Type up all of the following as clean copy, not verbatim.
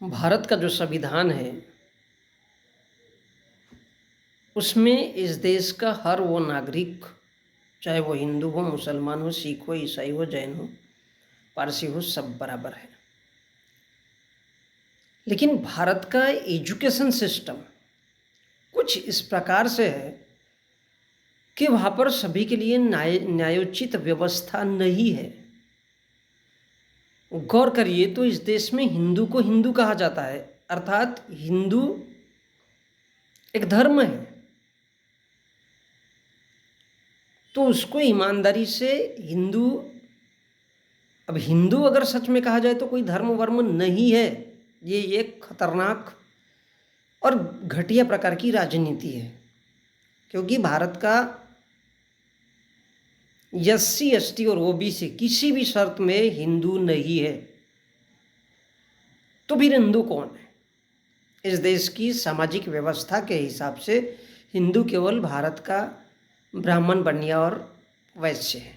भारत का जो संविधान है उसमें इस देश का हर वो नागरिक, चाहे वो हिंदू हो, मुसलमान हो, सिख हो, ईसाई हो, जैन हो, पारसी हो, सब बराबर है। लेकिन भारत का एजुकेशन सिस्टम कुछ इस प्रकार से है कि वहाँ पर सभी के लिए न्यायोचित व्यवस्था नहीं है। गौर करिए तो इस देश में हिंदू को हिंदू कहा जाता है, अर्थात हिंदू एक धर्म है, तो उसको ईमानदारी से हिंदू, अब हिंदू अगर सच में कहा जाए तो कोई धर्म वर्म नहीं है। ये एक खतरनाक और घटिया प्रकार की राजनीति है, क्योंकि भारत का एससी एसटी और ओबीसी किसी भी शर्त में हिंदू नहीं है। तो फिर हिंदू कौन है? इस देश की सामाजिक व्यवस्था के हिसाब से हिंदू केवल भारत का ब्राह्मण, बनिया और वैश्य है।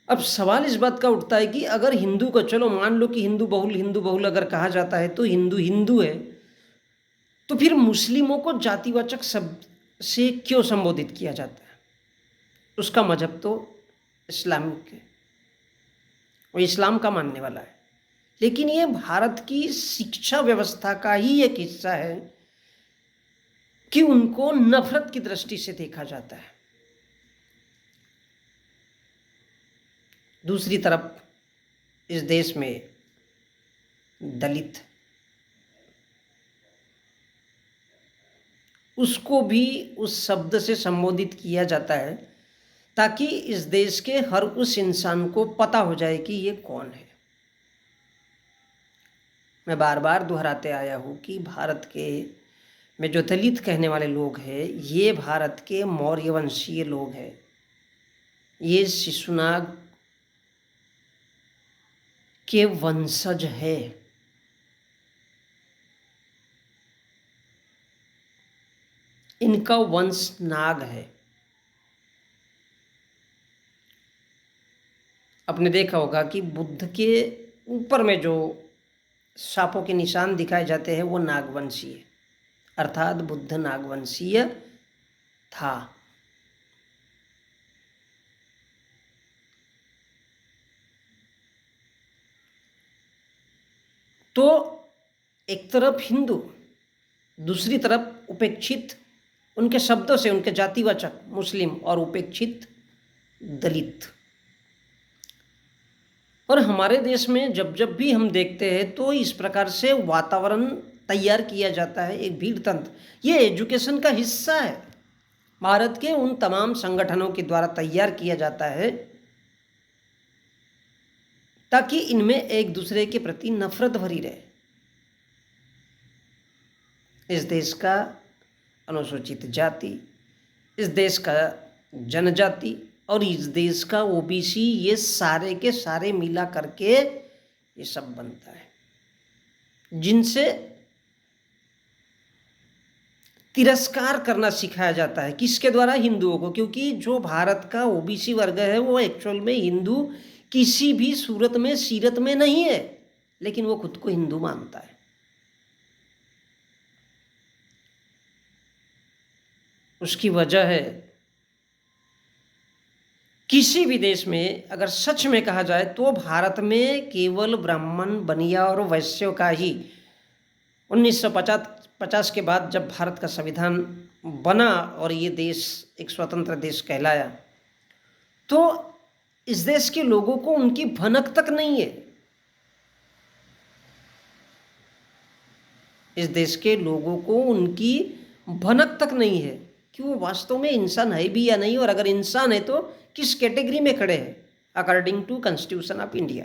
अब सवाल इस बात का उठता है कि अगर हिंदू को, चलो मान लो कि हिंदू बहुल अगर कहा जाता है तो हिंदू हिंदू है, तो फिर मुस्लिमों को जातिवाचक शब्द से क्यों संबोधित किया जाता है? उसका मजहब तो इस्लामिक है, वो इस्लाम का मानने वाला है। लेकिन ये भारत की शिक्षा व्यवस्था का ही एक हिस्सा है कि उनको नफरत की दृष्टि से देखा जाता है। दूसरी तरफ इस देश में दलित, उसको भी उस शब्द से संबोधित किया जाता है ताकि इस देश के हर उस इंसान को पता हो जाए कि ये कौन है। मैं बार बार दोहराते आया हूँ कि भारत के में जो दलित कहने वाले लोग हैं, ये भारत के मौर्य वंशीय लोग हैं। ये शिशुनाग के वंशज है। इनका वंश नाग है। आपने देखा होगा कि बुद्ध के ऊपर में जो सांपों के निशान दिखाए जाते हैं वो नागवंशीय, अर्थात बुद्ध नागवंशीय था। तो एक तरफ हिंदू, दूसरी तरफ उपेक्षित, उनके शब्दों से उनके जातिवाचक मुस्लिम और उपेक्षित दलित। और हमारे देश में जब जब भी हम देखते हैं तो इस प्रकार से वातावरण तैयार किया जाता है, एक भीड़ तंत्र। ये एजुकेशन का हिस्सा है, भारत के उन तमाम संगठनों के द्वारा तैयार किया जाता है ताकि इनमें एक दूसरे के प्रति नफरत भरी रहे। इस देश का अनुसूचित जाति, इस देश का जनजाति और इस देश का ओबीसी, ये सारे के सारे मिला करके ये सब बनता है, जिनसे तिरस्कार करना सिखाया जाता है। किसके द्वारा? हिंदुओं को। क्योंकि जो भारत का ओबीसी वर्ग है वो एक्चुअल में हिंदू किसी भी सूरत में सीरत में नहीं है, लेकिन वो खुद को हिंदू मानता है। उसकी वजह है, किसी भी देश में अगर सच में कहा जाए तो भारत में केवल ब्राह्मण, बनिया और वैश्यों का ही 1950 के बाद जब भारत का संविधान बना और ये देश एक स्वतंत्र देश कहलाया, तो इस देश के लोगों को उनकी भनक तक नहीं है। इस देश के लोगों को उनकी भनक तक नहीं है कि वो वास्तव में इंसान है भी या नहीं, और अगर इंसान है तो किस कैटेगरी में खड़े हैं according to constitution of India.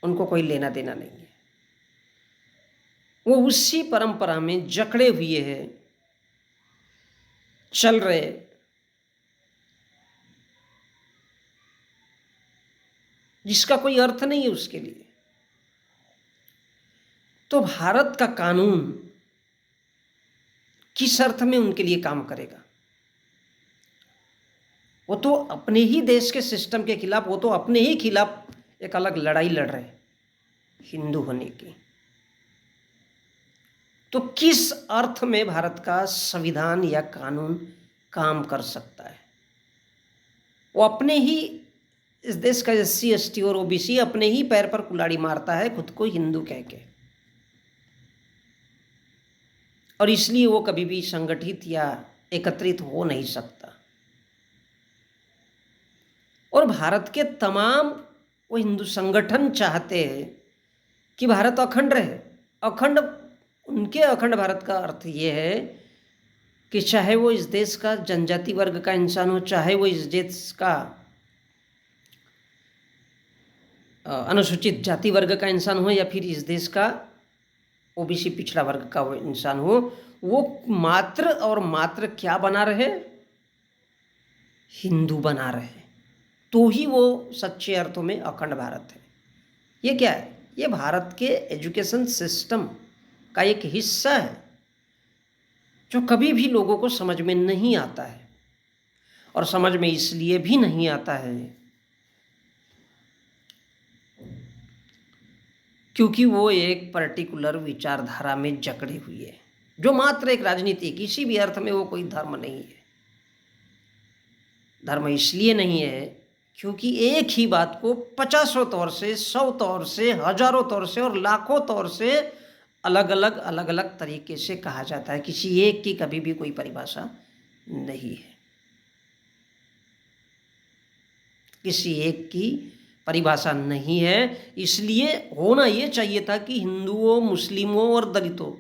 उनको कोई लेना देना नहीं है। वो उसी परंपरा में जकड़े हुए हैं, चल रहे, जिसका कोई अर्थ नहीं है उसके लिए। तो भारत का कानून किस अर्थ में उनके लिए काम करेगा? वो तो अपने ही देश के सिस्टम के खिलाफ, वो तो अपने ही खिलाफ एक अलग लड़ाई लड़ रहे हैं हिंदू होने की। तो किस अर्थ में भारत का संविधान या कानून काम कर सकता है? वो अपने ही इस देश का SC ST और OBC अपने ही पैर पर कुल्हाड़ी मारता है खुद को हिंदू कह के, और इसलिए वो कभी भी संगठित या एकत्रित हो नहीं सकता। और भारत के तमाम वो हिंदू संगठन चाहते हैं कि भारत अखंड रहे। अखंड, उनके अखंड भारत का अर्थ ये है कि चाहे वो इस देश का जनजाति वर्ग का इंसान हो, चाहे वो इस देश का अनुसूचित जाति वर्ग का इंसान हो, या फिर इस देश का OBC पिछड़ा वर्ग का वो इंसान हो, वो मात्र और मात्र क्या बना रहे? हिंदू बना रहे, तो ही वो सच्चे अर्थों में अखंड भारत है। ये क्या है? ये भारत के एजुकेशन सिस्टम का एक हिस्सा है जो कभी भी लोगों को समझ में नहीं आता है, और समझ में इसलिए भी नहीं आता है क्योंकि वो एक पर्टिकुलर विचारधारा में जकड़ी हुई है, जो मात्र एक राजनीति, किसी भी अर्थ में वो कोई धर्म नहीं है। धर्म इसलिए नहीं है क्योंकि एक ही बात को 50 तौर से, 100 तौर से, हजारों तौर से और लाखों तौर से अलग अलग तरीके से कहा जाता है। किसी एक की कभी भी कोई परिभाषा नहीं है, किसी एक की परिभाषा नहीं है। इसलिए होना ये चाहिए था कि हिंदुओं, मुस्लिमों और दलितों,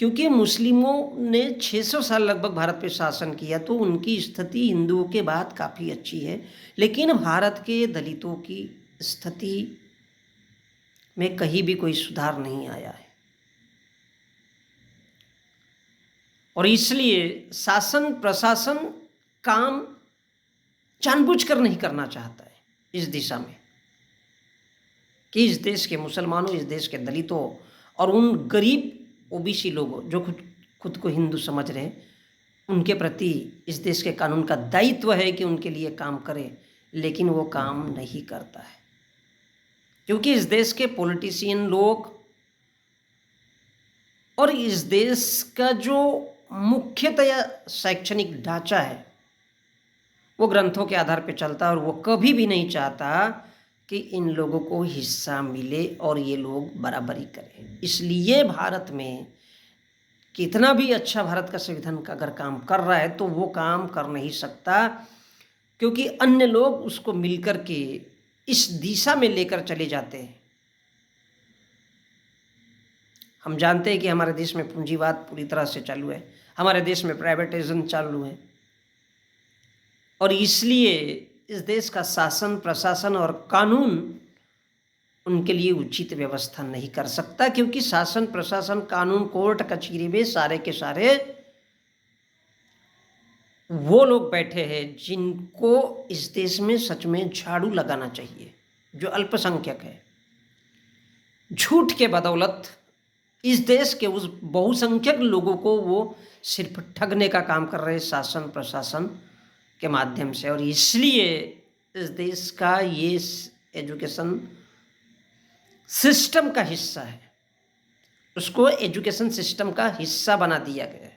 क्योंकि मुस्लिमों ने 600 साल लगभग भारत पे शासन किया, तो उनकी स्थिति हिंदुओं के बाद काफ़ी अच्छी है, लेकिन भारत के दलितों की स्थिति में कहीं भी कोई सुधार नहीं आया है। और इसलिए शासन प्रशासन काम जानबूझकर नहीं करना चाहता है इस दिशा में कि इस देश के मुसलमानों, इस देश के दलितों और उन गरीब OBC लोगों जो खुद को हिंदू समझ रहे हैं, उनके प्रति इस देश के कानून का दायित्व है कि उनके लिए काम करे, लेकिन वो काम नहीं करता है। क्योंकि इस देश के पॉलिटिशियन लोग और इस देश का जो मुख्यतया शैक्षणिक ढांचा है वो ग्रंथों के आधार पर चलता है, और वो कभी भी नहीं चाहता कि इन लोगों को हिस्सा मिले और ये लोग बराबरी करें। इसलिए भारत में कितना भी अच्छा भारत का संविधान का अगर काम कर रहा है तो वो काम कर नहीं सकता, क्योंकि अन्य लोग उसको मिलकर के इस दिशा में लेकर चले जाते हैं। हम जानते हैं कि हमारे देश में पूंजीवाद पूरी तरह से चालू है, हमारे देश में प्राइवेटाइजेशन चालू है, और इसलिए इस देश का शासन प्रशासन और कानून उनके लिए उचित व्यवस्था नहीं कर सकता, क्योंकि शासन प्रशासन कानून कोर्ट कचहरी में सारे के सारे वो लोग बैठे हैं जिनको इस देश में सच में झाड़ू लगाना चाहिए, जो अल्पसंख्यक है। झूठ के बदौलत इस देश के उस बहुसंख्यक लोगों को वो सिर्फ ठगने का काम कर रहे हैं शासन प्रशासन के माध्यम से। और इसलिए इस देश का ये एजुकेशन सिस्टम का हिस्सा है, उसको एजुकेशन सिस्टम का हिस्सा बना दिया गया है।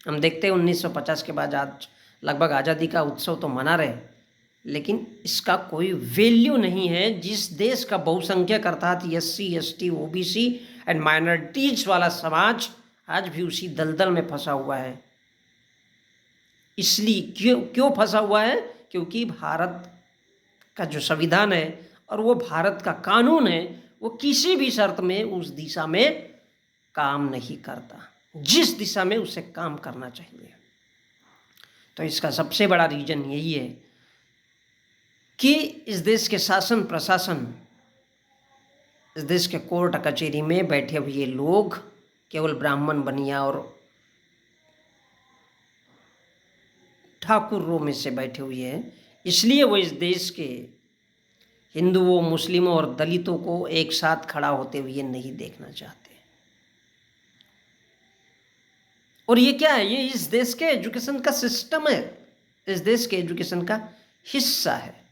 हम देखते हैं 1950 के बाद आज लगभग आज़ादी का उत्सव तो मना रहे, लेकिन इसका कोई वैल्यू नहीं है जिस देश का बहुसंख्यक अर्थात SC ST OBC and minorities वाला समाज आज भी उसी दलदल में फंसा हुआ है। इसलिए क्यों फंसा हुआ है? क्योंकि भारत का जो संविधान है और वो भारत का कानून है वो किसी भी शर्त में उस दिशा में काम नहीं करता जिस दिशा में उसे काम करना चाहिए। तो इसका सबसे बड़ा रीजन यही है कि इस देश के शासन प्रशासन, इस देश के कोर्ट कचहरी में बैठे हुए लोग केवल ब्राह्मण बनिया और ठाकुरों में से बैठे हुए हैं, इसलिए वो इस देश के हिंदुओं, मुस्लिमों और दलितों को एक साथ खड़ा होते हुए नहीं देखना चाहते। और ये क्या है? ये इस देश के एजुकेशन का सिस्टम है। इस देश के एजुकेशन का हिस्सा है।